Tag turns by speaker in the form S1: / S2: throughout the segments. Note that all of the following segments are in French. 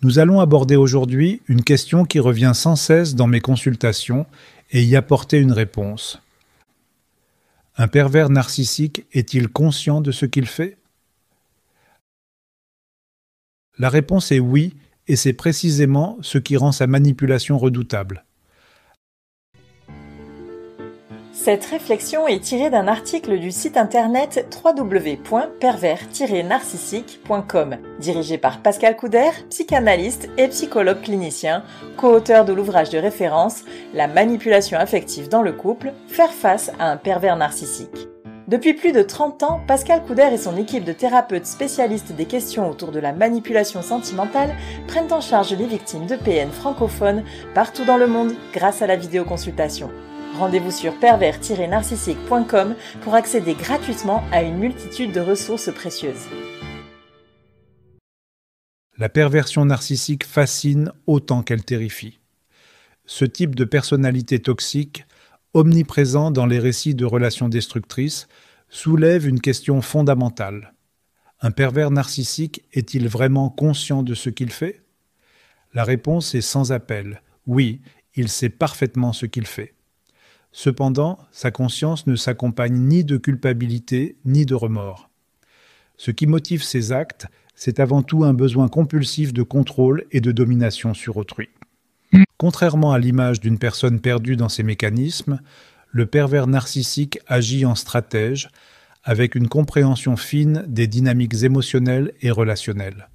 S1: Nous allons aborder aujourd'hui une question qui revient sans cesse dans mes consultations et y apporter une réponse. Un pervers narcissique est-il conscient de ce qu'il fait? La réponse est oui, et c'est précisément ce qui rend sa manipulation redoutable.
S2: Cette réflexion est tirée d'un article du site internet www.pervers-narcissique.com, dirigé par Pascal Couder, psychanalyste et psychologue clinicien, co-auteur de l'ouvrage de référence « La manipulation affective dans le couple, faire face à un pervers narcissique ». Depuis plus de 30 ans, Pascal Couder et son équipe de thérapeutes spécialistes des questions autour de la manipulation sentimentale prennent en charge les victimes de PN francophones partout dans le monde grâce à la vidéoconsultation. Rendez-vous sur pervers-narcissique.com pour accéder gratuitement à une multitude de ressources précieuses.
S1: La perversion narcissique fascine autant qu'elle terrifie. Ce type de personnalité toxique, omniprésent dans les récits de relations destructrices, soulève une question fondamentale. Un pervers narcissique est-il vraiment conscient de ce qu'il fait? La réponse est sans appel. Oui, il sait parfaitement ce qu'il fait. Cependant, sa conscience ne s'accompagne ni de culpabilité ni de remords. Ce qui motive ses actes, c'est avant tout un besoin compulsif de contrôle et de domination sur autrui. Contrairement à l'image d'une personne perdue dans ses mécanismes, le pervers narcissique agit en stratège, avec une compréhension fine des dynamiques émotionnelles et relationnelles.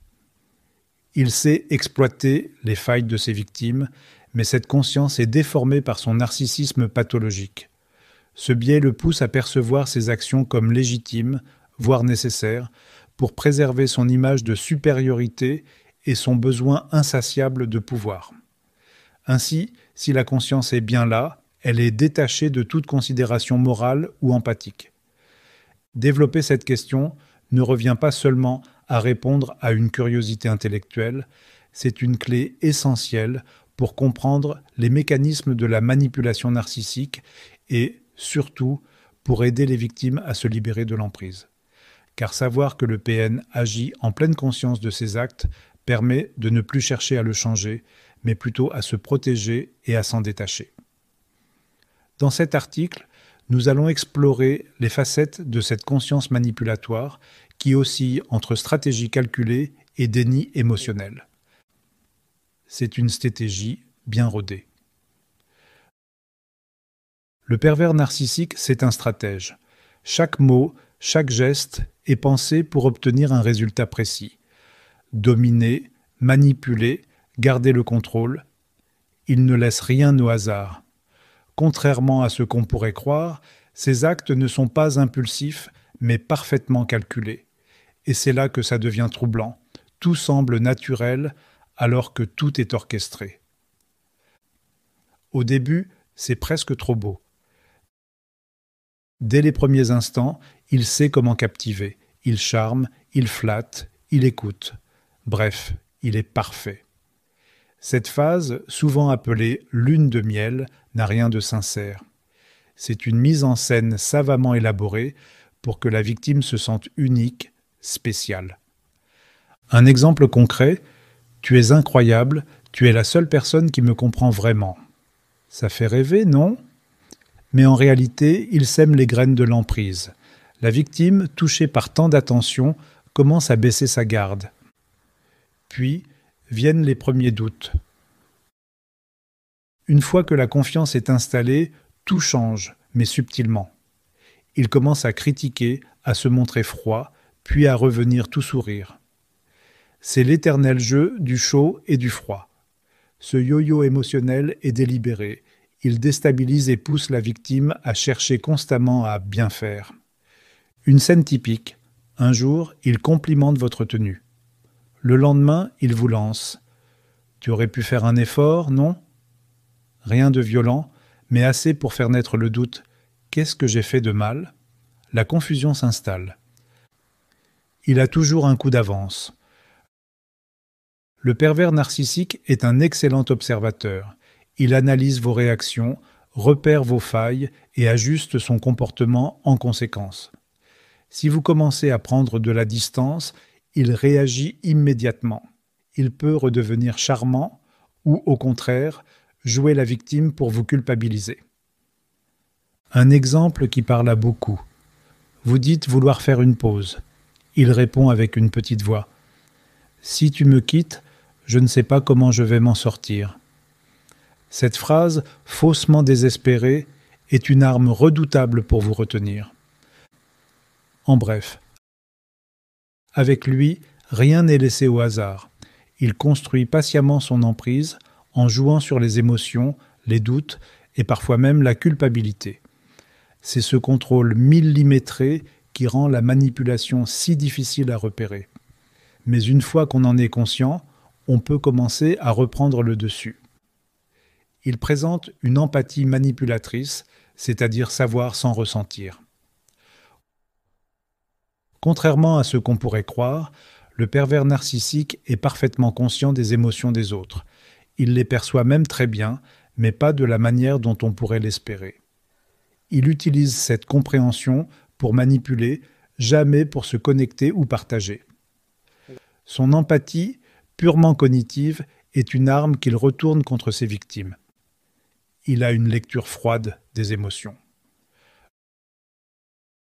S1: Il sait exploiter les failles de ses victimes, mais cette conscience est déformée par son narcissisme pathologique. Ce biais le pousse à percevoir ses actions comme légitimes, voire nécessaires, pour préserver son image de supériorité et son besoin insatiable de pouvoir. Ainsi, si la conscience est bien là, elle est détachée de toute considération morale ou empathique. Développer cette question ne revient pas seulement à répondre à une curiosité intellectuelle, c'est une clé essentielle pour comprendre les mécanismes de la manipulation narcissique et, surtout, pour aider les victimes à se libérer de l'emprise. Car savoir que le PN agit en pleine conscience de ses actes permet de ne plus chercher à le changer, mais plutôt à se protéger et à s'en détacher. Dans cet article, nous allons explorer les facettes de cette conscience manipulatoire qui oscille entre stratégie calculée et déni émotionnel. C'est une stratégie bien rodée. Le pervers narcissique, c'est un stratège. Chaque mot, chaque geste est pensé pour obtenir un résultat précis. Dominer, manipuler, garder le contrôle. Il ne laisse rien au hasard. Contrairement à ce qu'on pourrait croire, ces actes ne sont pas impulsifs, mais parfaitement calculés. Et c'est là que ça devient troublant. Tout semble naturel, alors que tout est orchestré. Au début, c'est presque trop beau. Dès les premiers instants, il sait comment captiver. Il charme, il flatte, il écoute. Bref, il est parfait. Cette phase, souvent appelée « lune de miel », n'a rien de sincère. C'est une mise en scène savamment élaborée pour que la victime se sente unique, spéciale. Un exemple concret: tu es incroyable, tu es la seule personne qui me comprend vraiment. Ça fait rêver, non? Mais en réalité, il sème les graines de l'emprise. La victime, touchée par tant d'attention, commence à baisser sa garde. Puis viennent les premiers doutes. Une fois que la confiance est installée, tout change, mais subtilement. Il commence à critiquer, à se montrer froid, puis à revenir tout sourire. C'est l'éternel jeu du chaud et du froid. Ce yo-yo émotionnel est délibéré. Il déstabilise et pousse la victime à chercher constamment à bien faire. Une scène typique. Un jour, il complimente votre tenue. Le lendemain, il vous lance. Tu aurais pu faire un effort, non? Rien de violent, mais assez pour faire naître le doute. Qu'est-ce que j'ai fait de mal? La confusion s'installe. Il a toujours un coup d'avance. Le pervers narcissique est un excellent observateur. Il analyse vos réactions, repère vos failles et ajuste son comportement en conséquence. Si vous commencez à prendre de la distance, il réagit immédiatement. Il peut redevenir charmant ou, au contraire, jouer la victime pour vous culpabiliser. Un exemple qui parle à beaucoup. Vous dites vouloir faire une pause. Il répond avec une petite voix. « Si tu me quittes, je ne sais pas comment je vais m'en sortir. » Cette phrase, faussement désespérée, est une arme redoutable pour vous retenir. En bref, avec lui, rien n'est laissé au hasard. Il construit patiemment son emprise en jouant sur les émotions, les doutes et parfois même la culpabilité. C'est ce contrôle millimétré qui rend la manipulation si difficile à repérer. Mais une fois qu'on en est conscient, on peut commencer à reprendre le dessus. Il présente une empathie manipulatrice, c'est-à-dire savoir sans ressentir. Contrairement à ce qu'on pourrait croire, le pervers narcissique est parfaitement conscient des émotions des autres. Il les perçoit même très bien, mais pas de la manière dont on pourrait l'espérer. Il utilise cette compréhension pour manipuler, jamais pour se connecter ou partager. Son empathie, purement cognitive, est une arme qu'il retourne contre ses victimes. Il a une lecture froide des émotions.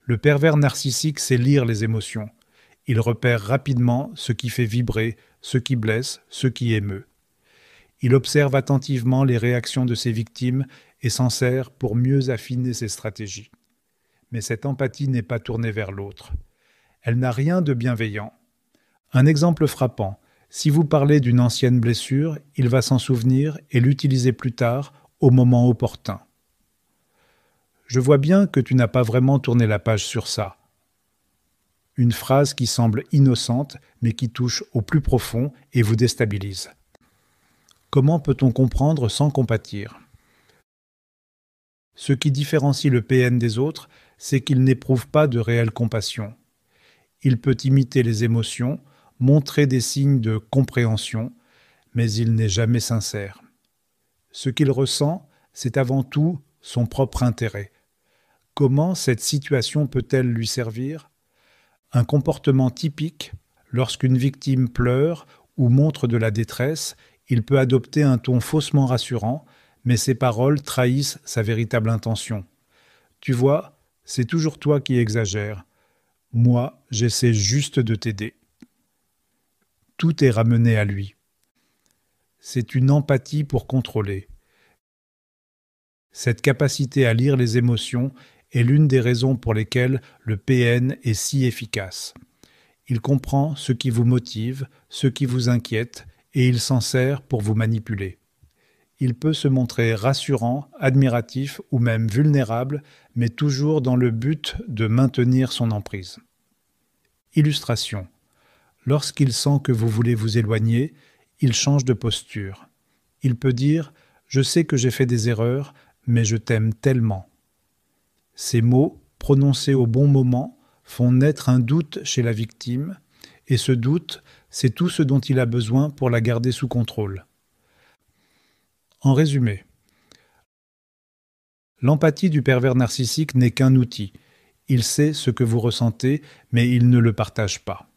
S1: Le pervers narcissique sait lire les émotions. Il repère rapidement ce qui fait vibrer, ce qui blesse, ce qui émeut. Il observe attentivement les réactions de ses victimes et s'en sert pour mieux affiner ses stratégies. Mais cette empathie n'est pas tournée vers l'autre. Elle n'a rien de bienveillant. Un exemple frappant, si vous parlez d'une ancienne blessure, il va s'en souvenir et l'utiliser plus tard, au moment opportun. Je vois bien que tu n'as pas vraiment tourné la page sur ça. Une phrase qui semble innocente, mais qui touche au plus profond et vous déstabilise. Comment peut-on comprendre sans compatir ? Ce qui différencie le PN des autres, c'est qu'il n'éprouve pas de réelle compassion. Il peut imiter les émotions, montrer des signes de compréhension, mais il n'est jamais sincère. Ce qu'il ressent, c'est avant tout son propre intérêt. Comment cette situation peut-elle lui servir ? Un comportement typique, lorsqu'une victime pleure ou montre de la détresse, il peut adopter un ton faussement rassurant, mais ses paroles trahissent sa véritable intention. Tu vois, c'est toujours toi qui exagères. Moi, j'essaie juste de t'aider. Tout est ramené à lui. C'est une empathie pour contrôler. Cette capacité à lire les émotions est l'une des raisons pour lesquelles le PN est si efficace. Il comprend ce qui vous motive, ce qui vous inquiète, et il s'en sert pour vous manipuler. Il peut se montrer rassurant, admiratif ou même vulnérable, mais toujours dans le but de maintenir son emprise. Illustration. Lorsqu'il sent que vous voulez vous éloigner, il change de posture. Il peut dire « Je sais que j'ai fait des erreurs, mais je t'aime tellement ». Ces mots, prononcés au bon moment, font naître un doute chez la victime, et ce doute, c'est tout ce dont il a besoin pour la garder sous contrôle. En résumé, l'empathie du pervers narcissique n'est qu'un outil. Il sait ce que vous ressentez, mais il ne le partage pas.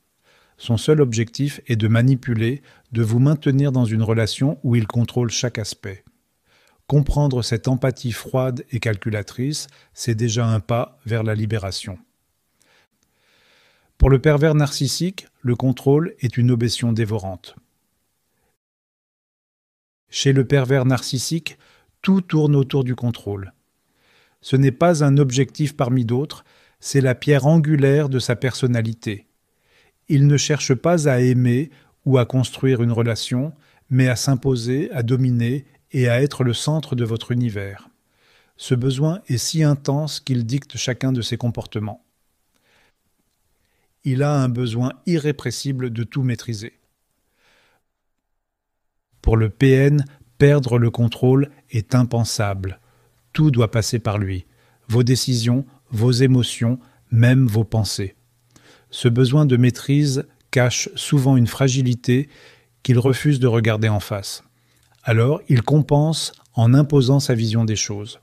S1: Son seul objectif est de manipuler, de vous maintenir dans une relation où il contrôle chaque aspect. Comprendre cette empathie froide et calculatrice, c'est déjà un pas vers la libération. Pour le pervers narcissique, le contrôle est une obsession dévorante. Chez le pervers narcissique, tout tourne autour du contrôle. Ce n'est pas un objectif parmi d'autres, c'est la pierre angulaire de sa personnalité. Il ne cherche pas à aimer ou à construire une relation, mais à s'imposer, à dominer et à être le centre de votre univers. Ce besoin est si intense qu'il dicte chacun de ses comportements. Il a un besoin irrépressible de tout maîtriser. Pour le PN, perdre le contrôle est impensable. Tout doit passer par lui. Vos décisions, vos émotions, même vos pensées. Ce besoin de maîtrise cache souvent une fragilité qu'il refuse de regarder en face. Alors, il compense en imposant sa vision des choses.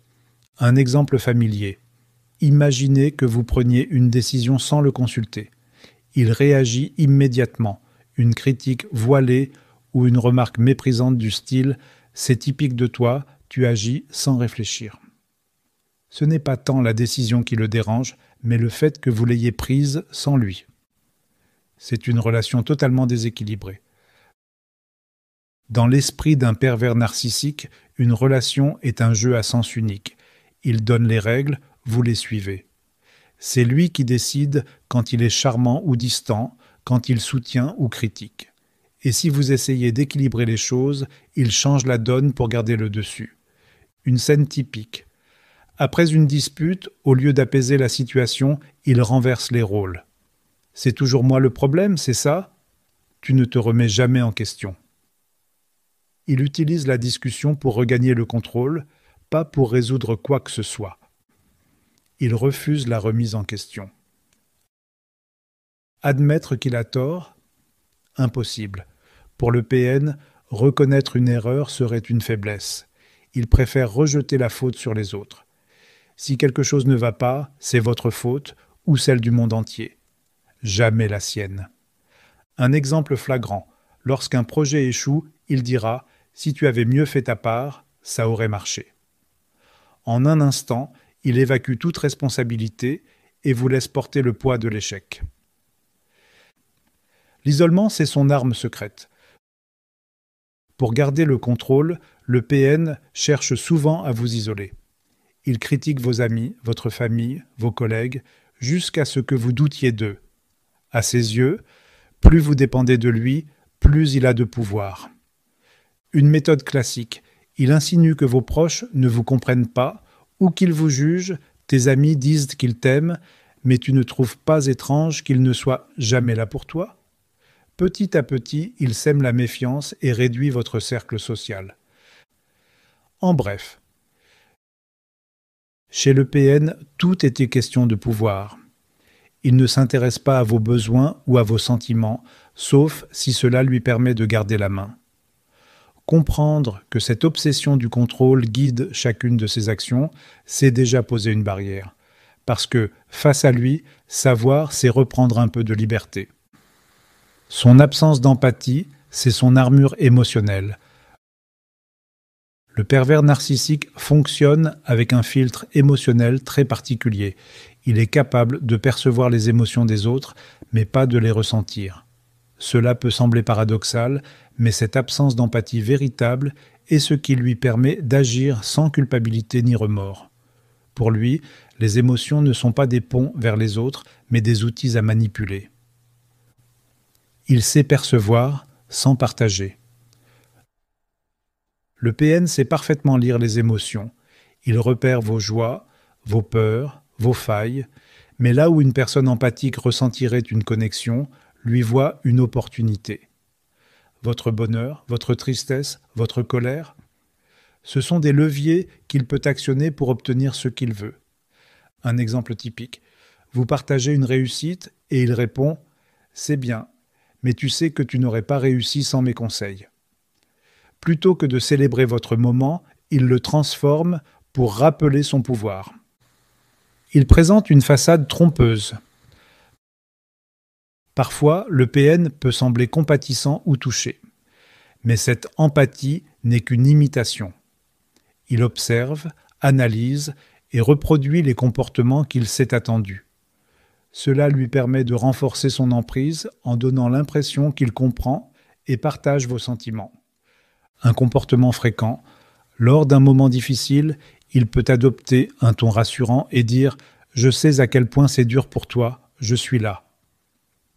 S1: Un exemple familier. Imaginez que vous preniez une décision sans le consulter. Il réagit immédiatement, une critique voilée ou une remarque méprisante du style « c'est typique de toi, tu agis sans réfléchir ». Ce n'est pas tant la décision qui le dérange, mais le fait que vous l'ayez prise sans lui. C'est une relation totalement déséquilibrée. Dans l'esprit d'un pervers narcissique, une relation est un jeu à sens unique. Il donne les règles, vous les suivez. C'est lui qui décide quand il est charmant ou distant, quand il soutient ou critique. Et si vous essayez d'équilibrer les choses, il change la donne pour garder le dessus. Une scène typique. Après une dispute, au lieu d'apaiser la situation, il renverse les rôles. « C'est toujours moi le problème, c'est ça ? Tu ne te remets jamais en question. » Il utilise la discussion pour regagner le contrôle, pas pour résoudre quoi que ce soit. Il refuse la remise en question. Admettre qu'il a tort ? Impossible. Pour le PN, reconnaître une erreur serait une faiblesse. Il préfère rejeter la faute sur les autres. Si quelque chose ne va pas, c'est votre faute ou celle du monde entier. Jamais la sienne. Un exemple flagrant. Lorsqu'un projet échoue, il dira « Si tu avais mieux fait ta part, ça aurait marché ». En un instant, il évacue toute responsabilité et vous laisse porter le poids de l'échec. L'isolement, c'est son arme secrète. Pour garder le contrôle, le PN cherche souvent à vous isoler. Il critique vos amis, votre famille, vos collègues, jusqu'à ce que vous doutiez d'eux. À ses yeux, plus vous dépendez de lui, plus il a de pouvoir. Une méthode classique, il insinue que vos proches ne vous comprennent pas ou qu'ils vous jugent, tes amis disent qu'ils t'aiment, mais tu ne trouves pas étrange qu'ils ne soient jamais là pour toi ? Petit à petit, il sème la méfiance et réduit votre cercle social. En bref, chez le PN, tout était question de pouvoir. Il ne s'intéresse pas à vos besoins ou à vos sentiments, sauf si cela lui permet de garder la main. Comprendre que cette obsession du contrôle guide chacune de ses actions, c'est déjà poser une barrière. Parce que, face à lui, savoir, c'est reprendre un peu de liberté. Son absence d'empathie, c'est son armure émotionnelle. Le pervers narcissique fonctionne avec un filtre émotionnel très particulier. Il est capable de percevoir les émotions des autres, mais pas de les ressentir. Cela peut sembler paradoxal, mais cette absence d'empathie véritable est ce qui lui permet d'agir sans culpabilité ni remords. Pour lui, les émotions ne sont pas des ponts vers les autres, mais des outils à manipuler. Il sait percevoir sans partager. Le PN sait parfaitement lire les émotions. Il repère vos joies, vos peurs, vos failles, mais là où une personne empathique ressentirait une connexion, lui voit une opportunité. Votre bonheur, votre tristesse, votre colère, ce sont des leviers qu'il peut actionner pour obtenir ce qu'il veut. Un exemple typique. Vous partagez une réussite et il répond « C'est bien, mais tu sais que tu n'aurais pas réussi sans mes conseils. » Plutôt que de célébrer votre moment, il le transforme pour rappeler son pouvoir. Il présente une façade trompeuse. Parfois, le PN peut sembler compatissant ou touché. Mais cette empathie n'est qu'une imitation. Il observe, analyse et reproduit les comportements qu'il s'est attendus. Cela lui permet de renforcer son emprise en donnant l'impression qu'il comprend et partage vos sentiments. Un comportement fréquent, lors d'un moment difficile, il peut adopter un ton rassurant et dire « Je sais à quel point c'est dur pour toi, je suis là ».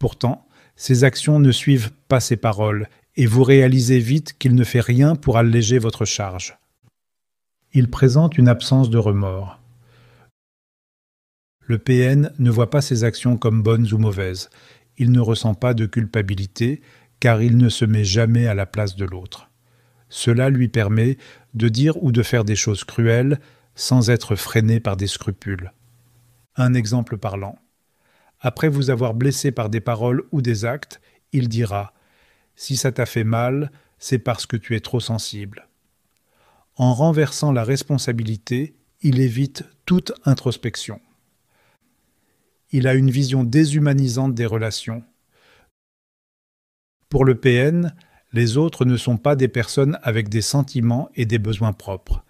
S1: Pourtant, ses actions ne suivent pas ses paroles et vous réalisez vite qu'il ne fait rien pour alléger votre charge. Il présente une absence de remords. Le PN ne voit pas ses actions comme bonnes ou mauvaises. Il ne ressent pas de culpabilité car il ne se met jamais à la place de l'autre. Cela lui permet de dire ou de faire des choses cruelles sans être freiné par des scrupules. Un exemple parlant. Après vous avoir blessé par des paroles ou des actes, il dira « Si ça t'a fait mal, c'est parce que tu es trop sensible ». En renversant la responsabilité, il évite toute introspection. Il a une vision déshumanisante des relations. Pour le PN, Les autres ne sont pas des personnes avec des sentiments et des besoins propres.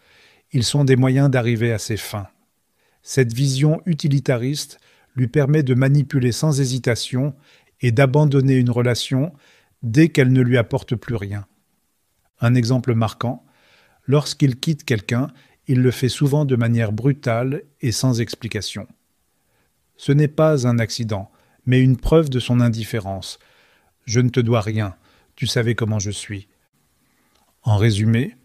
S1: Ils sont des moyens d'arriver à ses fins. Cette vision utilitariste lui permet de manipuler sans hésitation et d'abandonner une relation dès qu'elle ne lui apporte plus rien. Un exemple marquant, lorsqu'il quitte quelqu'un, il le fait souvent de manière brutale et sans explication. Ce n'est pas un accident, mais une preuve de son indifférence. Je ne te dois rien, tu savais comment je suis. En résumé,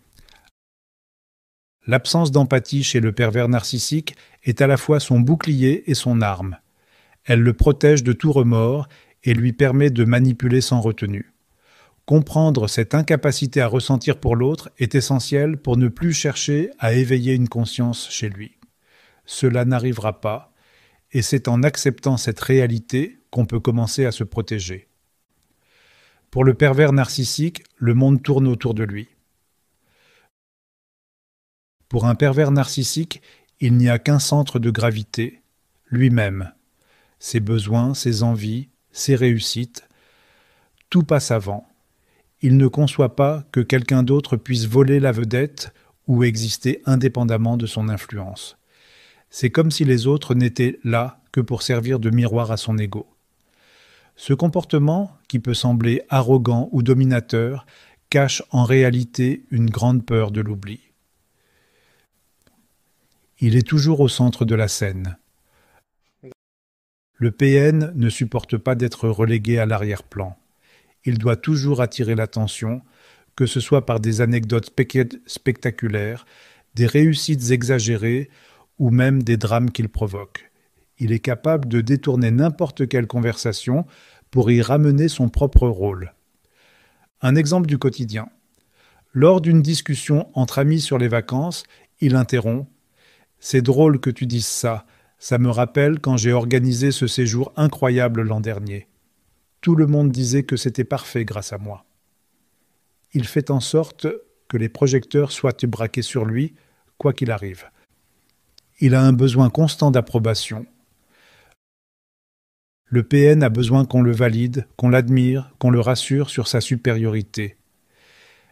S1: l'absence d'empathie chez le pervers narcissique est à la fois son bouclier et son arme. Elle le protège de tout remords et lui permet de manipuler sans retenue. Comprendre cette incapacité à ressentir pour l'autre est essentiel pour ne plus chercher à éveiller une conscience chez lui. Cela n'arrivera pas, et c'est en acceptant cette réalité qu'on peut commencer à se protéger. Pour le pervers narcissique, le monde tourne autour de lui. Pour un pervers narcissique, il n'y a qu'un centre de gravité, lui-même. Ses besoins, ses envies, ses réussites, tout passe avant. Il ne conçoit pas que quelqu'un d'autre puisse voler la vedette ou exister indépendamment de son influence. C'est comme si les autres n'étaient là que pour servir de miroir à son ego. Ce comportement, qui peut sembler arrogant ou dominateur, cache en réalité une grande peur de l'oubli. Il est toujours au centre de la scène. Le PN ne supporte pas d'être relégué à l'arrière-plan. Il doit toujours attirer l'attention, que ce soit par des anecdotes spectaculaires, des réussites exagérées ou même des drames qu'il provoque. Il est capable de détourner n'importe quelle conversation pour y ramener son propre rôle. Un exemple du quotidien. Lors d'une discussion entre amis sur les vacances, il interrompt « C'est drôle que tu dises ça, ça me rappelle quand j'ai organisé ce séjour incroyable l'an dernier. Tout le monde disait que c'était parfait grâce à moi. » Il fait en sorte que les projecteurs soient braqués sur lui, quoi qu'il arrive. Il a un besoin constant d'approbation. Le PN a besoin qu'on le valide, qu'on l'admire, qu'on le rassure sur sa supériorité.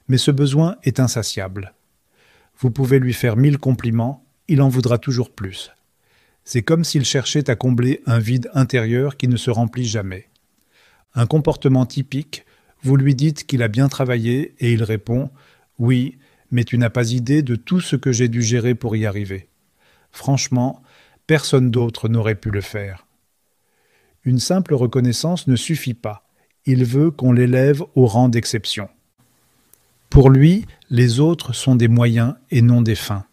S1: Mais ce besoin est insatiable. Vous pouvez lui faire 1000 compliments, il en voudra toujours plus. C'est comme s'il cherchait à combler un vide intérieur qui ne se remplit jamais. Un comportement typique, vous lui dites qu'il a bien travaillé et il répond « Oui, mais tu n'as pas idée de tout ce que j'ai dû gérer pour y arriver. Franchement, personne d'autre n'aurait pu le faire. » Une simple reconnaissance ne suffit pas. Il veut qu'on l'élève au rang d'exception. Pour lui, les autres sont des moyens et non des fins.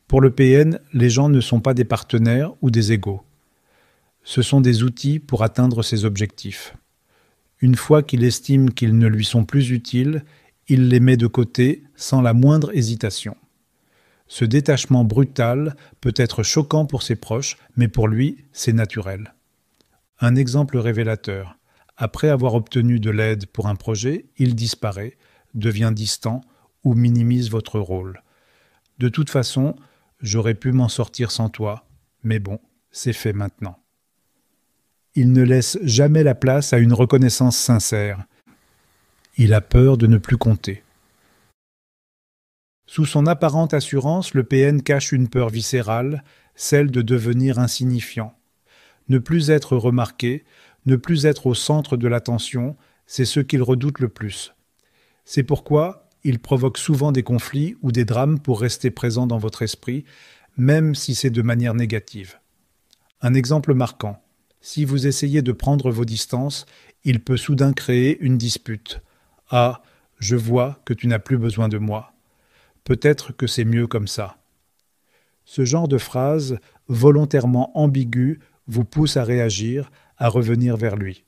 S1: Pour le PN, les gens ne sont pas des partenaires ou des égaux. Ce sont des outils pour atteindre ses objectifs. Une fois qu'il estime qu'ils ne lui sont plus utiles, il les met de côté sans la moindre hésitation. Ce détachement brutal peut être choquant pour ses proches, mais pour lui, c'est naturel. Un exemple révélateur. Après avoir obtenu de l'aide pour un projet, il disparaît, devient distant ou minimise votre rôle. De toute façon, j'aurais pu m'en sortir sans toi, mais bon, c'est fait maintenant. Il ne laisse jamais la place à une reconnaissance sincère. Il a peur de ne plus compter. Sous son apparente assurance, le PN cache une peur viscérale, celle de devenir insignifiant. Ne plus être remarqué, ne plus être au centre de l'attention, c'est ce qu'il redoute le plus. C'est pourquoi il provoque souvent des conflits ou des drames pour rester présent dans votre esprit, même si c'est de manière négative. Un exemple marquant. Si vous essayez de prendre vos distances, il peut soudain créer une dispute. « Ah, je vois que tu n'as plus besoin de moi. Peut-être que c'est mieux comme ça. » Ce genre de phrase, volontairement ambiguë, vous pousse à réagir, à revenir vers lui.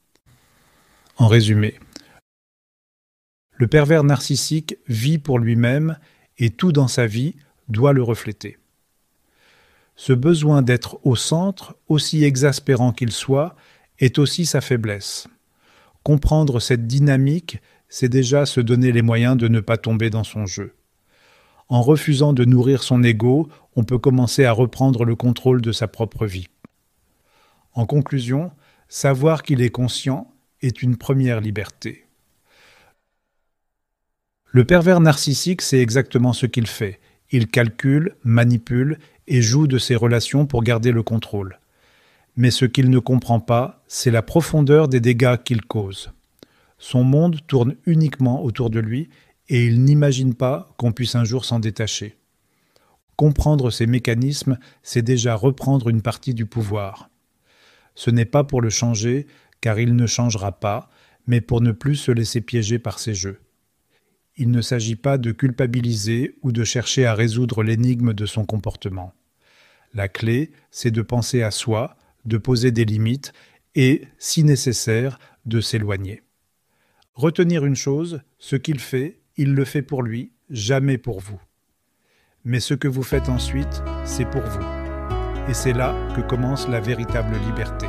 S1: En résumé, le pervers narcissique vit pour lui-même et tout dans sa vie doit le refléter. Ce besoin d'être au centre, aussi exaspérant qu'il soit, est aussi sa faiblesse. Comprendre cette dynamique, c'est déjà se donner les moyens de ne pas tomber dans son jeu. En refusant de nourrir son ego, on peut commencer à reprendre le contrôle de sa propre vie. En conclusion, savoir qu'il est conscient est une première liberté. Le pervers narcissique, c'est exactement ce qu'il fait. Il calcule, manipule et joue de ses relations pour garder le contrôle. Mais ce qu'il ne comprend pas, c'est la profondeur des dégâts qu'il cause. Son monde tourne uniquement autour de lui et il n'imagine pas qu'on puisse un jour s'en détacher. Comprendre ces mécanismes, c'est déjà reprendre une partie du pouvoir. Ce n'est pas pour le changer, car il ne changera pas, mais pour ne plus se laisser piéger par ses jeux. Il ne s'agit pas de culpabiliser ou de chercher à résoudre l'énigme de son comportement. La clé, c'est de penser à soi, de poser des limites et, si nécessaire, de s'éloigner. Retenir une chose, ce qu'il fait, il le fait pour lui, jamais pour vous. Mais ce que vous faites ensuite, c'est pour vous. Et c'est là que commence la véritable liberté.